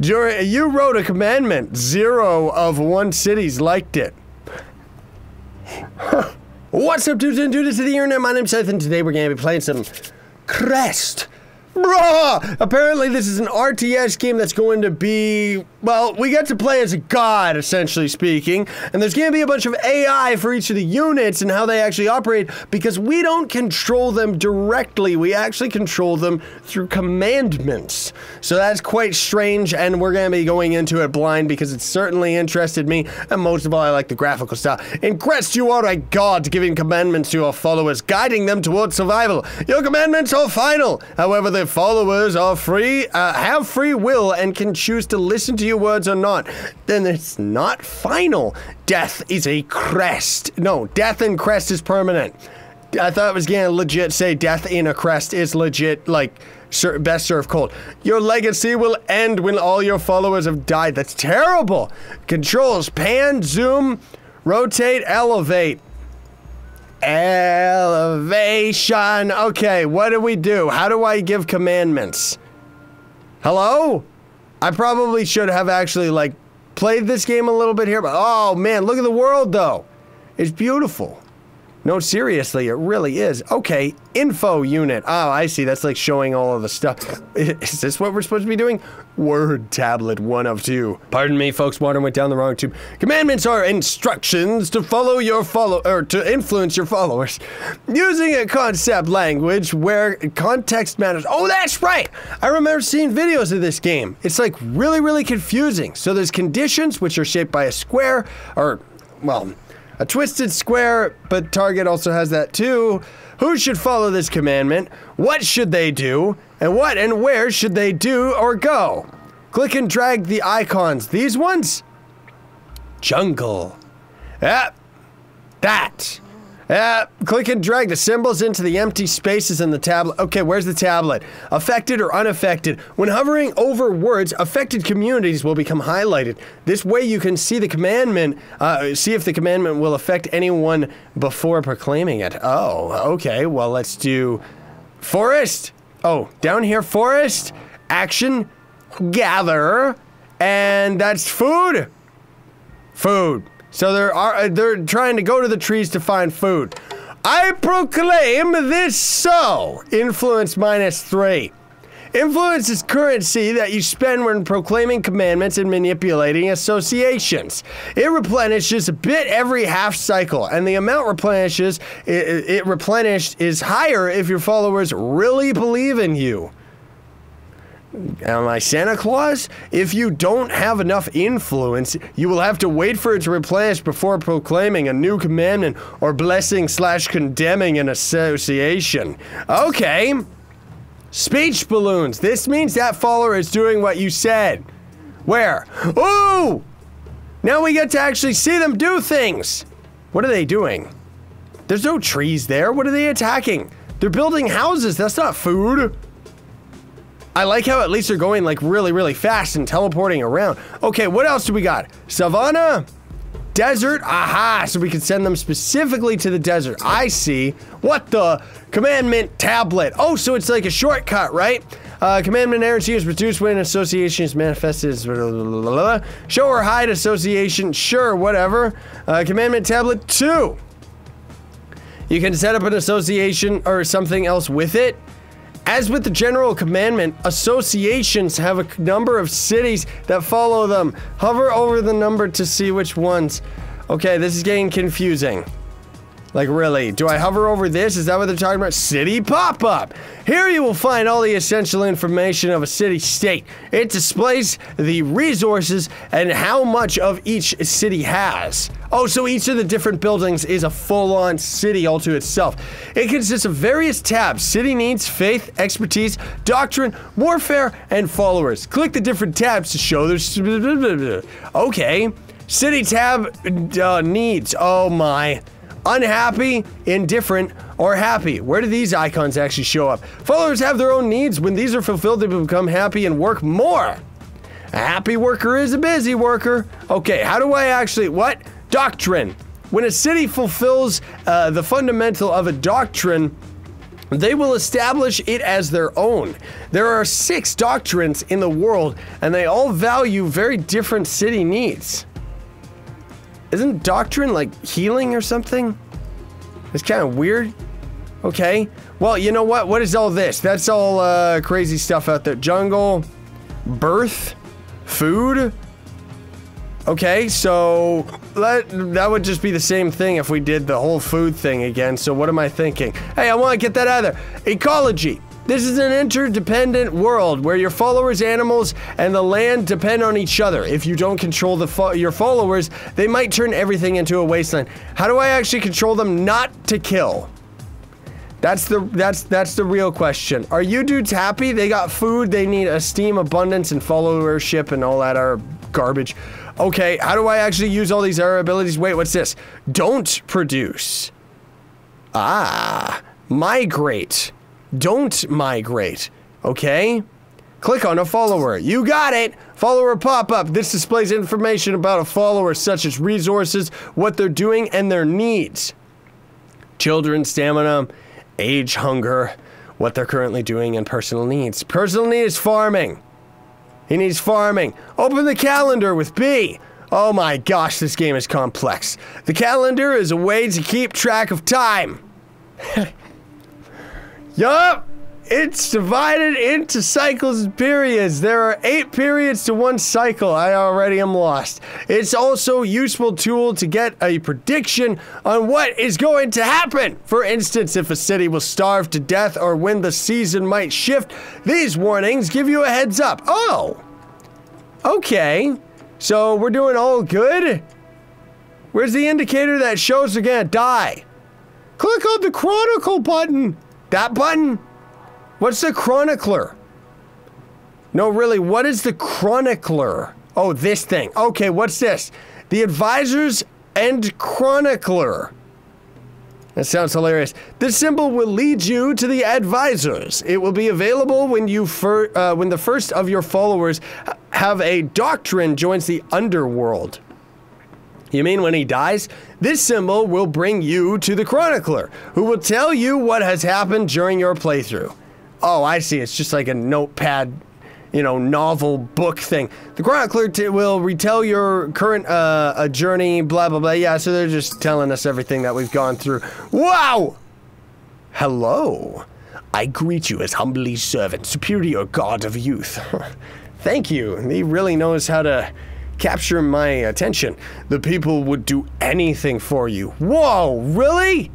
You wrote a commandment. 0 of 1 cities liked it. What's up, dudes and dudes of the internet? My name's Seth, and today we're gonna be playing some Crest. Bruh! Apparently this is an RTS game that's going to be, well, we get to play as a god, essentially speaking, and there's going to be a bunch of AI for each of the units and how they actually operate, because we don't control them directly, we actually control them through commandments. So that's quite strange, and we're going to be going into it blind because it certainly interested me, and most of all, I like the graphical style. In Crest, you are a god giving commandments to your followers, guiding them towards survival. Your commandments are final, however, the followers are have free will and can choose to listen to your words or not. Then it's not final. Death is a crest. No, death in Crest is permanent. I thought it was gonna legit say death in a crest is legit, like, best served cold. Your legacy will end when all your followers have died. That's terrible. Controls: pan, zoom, rotate, elevate. Elevation. Okay, what do we do? How do I give commandments? Hello? I probably should have actually, like, played this game a little bit here, but oh man, look at the world though. It's beautiful. No, seriously, it really is. Okay, info unit. Oh, I see. That's like showing all of the stuff. Is this what we're supposed to be doing? Word tablet 1 of 2. Pardon me, folks. Water went down the wrong tube. Commandments are instructions to follow your to influence your followers. Using a concept language where context matters. Oh, that's right. I remember seeing videos of this game. It's like really, really confusing. So there's conditions which are shaped by a square, or, well, a twisted square, but target also has that too. Who should follow this commandment? What should they do? And what and where should they do or go? Click and drag the icons. These ones? Jungle. Yep. That. Click and drag the symbols into the empty spaces in the tablet. Okay, where's the tablet? Affected or unaffected? When hovering over words, affected communities will become highlighted. This way you can see the commandment, see if the commandment will affect anyone before proclaiming it. Oh, okay, well let's do forest. Oh, down here, forest, action, gather, and that's food. Food. So they're trying to go to the trees to find food. I proclaim this so. Influence -3. Influence is currency that you spend when proclaiming commandments and manipulating associations. It replenishes a bit every half cycle, and the amount replenished is higher if your followers really believe in you. Am I Santa Claus? If you don't have enough influence, you will have to wait for it to replenish before proclaiming a new commandment or blessing / condemning an association. Okay. Speech balloons. This means that follower is doing what you said. Where? Ooh! Now we get to actually see them do things. What are they doing? There's no trees there. What are they attacking? They're building houses. That's not food. I like how at least they're going like really, really fast and teleporting around. Okay, what else do we got? Savannah? Desert? Aha, so we can send them specifically to the desert. I see. What the? Commandment tablet. Oh, so it's like a shortcut, right? Commandment energy is reduced when association is manifested as show or hide association. Sure, whatever. Commandment tablet 2. You can set up an association or something else with it. As with the general commandment, associations have a number of cities that follow them. Hover over the number to see which ones. Okay, this is getting confusing. Like, really, do I hover over this? Is that what they're talking about? City pop-up. Here you will find all the essential information of a city-state. It displays the resources and how much of each city has. Oh, so each of the different buildings is a full-on city all to itself. It consists of various tabs: city needs, faith, expertise, doctrine, warfare, and followers. Click the different tabs to show their... Okay. City tab needs. Oh my. Unhappy, indifferent, or happy. Where do these icons actually show up? Followers have their own needs. When these are fulfilled, they become happy and work more. A happy worker is a busy worker. Okay, how do I actually, what? Doctrine. When a city fulfills the fundamental of a doctrine, They will establish it as their own. There are 6 doctrines in the world, and they all value very different city needs. Isn't doctrine like healing or something? It's kind of weird. Okay. Well, you know what? What is all this? That's all crazy stuff out there. Jungle, birth, food. Okay, so that would just be the same thing if we did the whole food thing again. So what am I thinking? Hey, I want to get that out of there. Ecology. This is an interdependent world where your followers, animals, and the land depend on each other. If you don't control your followers, they might turn everything into a wasteland. How do I actually control them not to kill? That's the real question. Are you dudes happy? They got food, they need esteem, abundance, and followership, and all that are garbage. Okay, how do I actually use all these other abilities? Wait, what's this? Don't produce. Ah, migrate. Don't migrate. Okay? Click on a follower. You got it! Follower pop-up. This displays information about a follower, such as resources, what they're doing, and their needs. Children, stamina, age, hunger, what they're currently doing, and personal needs. Personal need is farming. He needs farming. Open the calendar with B. Oh my gosh, this game is complex. The calendar is a way to keep track of time. Yup! It's divided into cycles and periods. There are 8 periods to 1 cycle. I already am lost. It's also a useful tool to get a prediction on what is going to happen. For instance, if a city will starve to death or when the season might shift, these warnings give you a heads up. Oh! Okay. So we're doing all good? Where's the indicator that shows they're gonna die? Click on the Chronicle button. That button? What's the chronicler? No, really, what is the chronicler? Oh, this thing. Okay, what's this? The advisors and chronicler. That sounds hilarious. This symbol will lead you to the advisors. It will be available when when the first of your followers have a doctrine joins the underworld. You mean when he dies? This symbol will bring you to the chronicler, who will tell you what has happened during your playthrough. Oh, I see. It's just like a notepad, you know, novel book thing. The chronicler will retell your current journey, blah, blah, blah. Yeah, so they're just telling us everything that we've gone through. Wow! Hello. I greet you as humbly servant, superior god of youth. Thank you. He really knows how to capture my attention. The people would do anything for you. Whoa, really?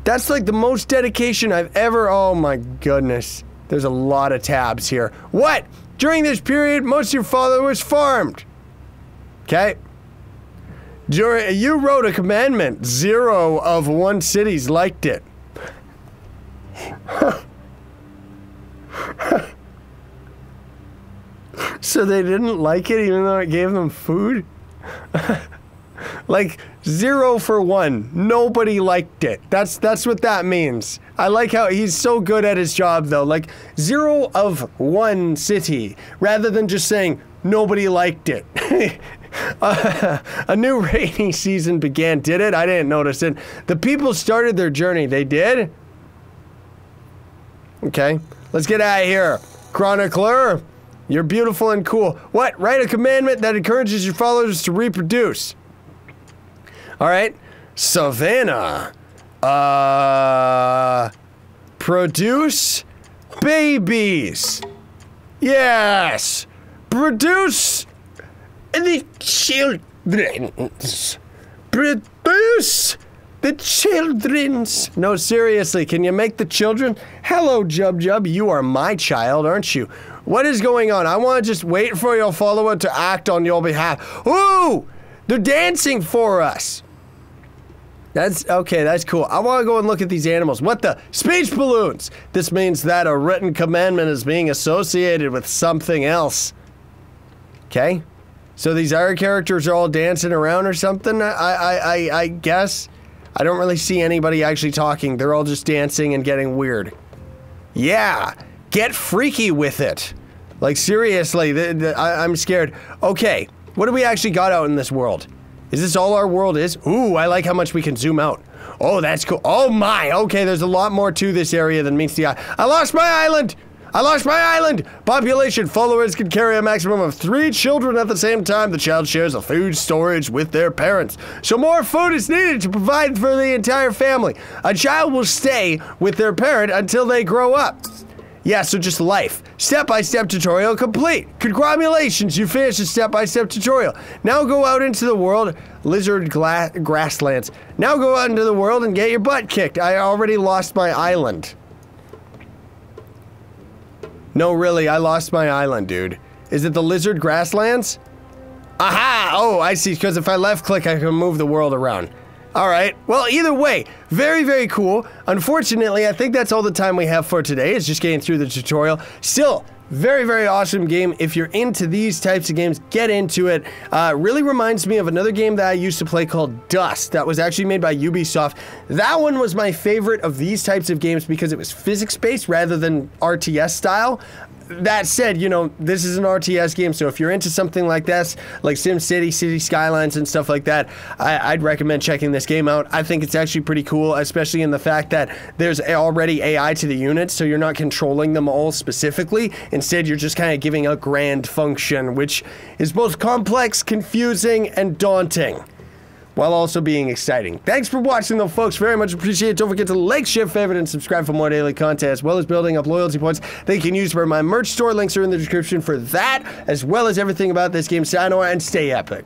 That's like the most dedication I've ever... Oh my goodness. There's a lot of tabs here. What? During this period, most of your followers farmed. Okay. You wrote a commandment. 0 of 1 cities liked it. So they didn't like it even though it gave them food? Like 0 for 1. Nobody liked it. That's what that means. I like how he's so good at his job though. Like 0 of 1 city rather than just saying nobody liked it. A new rainy season began. Did it? I didn't notice it. The people started their journey. They did? Okay. Let's get out of here. Chronicler, you're beautiful and cool. What? Write a commandment that encourages your followers to reproduce. Alright. Savannah. Produce babies. Yes. Produce the children's. Produce the children's. No, seriously, can you make the children? Hello, Jub Jub. You are my child, aren't you? What is going on? I want to just wait for your follower to act on your behalf. Ooh! They're dancing for us. That's okay, that's cool. I want to go and look at these animals. What the? Speech balloons! This means that a written commandment is being associated with something else. Okay? So these other characters are all dancing around or something, I guess. I don't really see anybody actually talking. They're all just dancing and getting weird. Yeah! Get freaky with it! Like, seriously, I'm scared. Okay, what do we actually got out in this world? Is this all our world is? Ooh, I like how much we can zoom out. Oh, that's cool. Oh my, okay, there's a lot more to this area than meets the eye. I lost my island! I lost my island! Population, followers can carry a maximum of 3 children at the same time. The child shares a food storage with their parents. So more food is needed to provide for the entire family. A child will stay with their parent until they grow up. Yeah, so just life. Step-by-step tutorial complete. Congratulations, you finished the step-by-step tutorial. Now go out into the world, lizard grasslands. Now go out into the world and get your butt kicked. I already lost my island. No, really, I lost my island, dude. Is it the lizard grasslands? Aha! Oh, I see, because if I left-click, I can move the world around. Alright, well, either way, very, very cool. Unfortunately, I think that's all the time we have for today, is just getting through the tutorial. Still, very, very awesome game. If you're into these types of games, get into it. Really reminds me of another game that I used to play called Dust, that was actually made by Ubisoft. That one was my favorite of these types of games because it was physics-based rather than RTS style. That said, you know, this is an RTS game, so if you're into something like this, like SimCity, City Skylines, and stuff like that, I'd recommend checking this game out. I think it's actually pretty cool, especially in the fact that there's already AI to the units, so you're not controlling them all specifically. Instead, you're just kind of giving a grand function, which is both complex, confusing, and daunting, while also being exciting. Thanks for watching, though, folks. Very much appreciate it. Don't forget to like, share, favorite, and subscribe for more daily content, as well as building up loyalty points that you can use for my merch store. Links are in the description for that, as well as everything about this game. Sayonara and stay epic.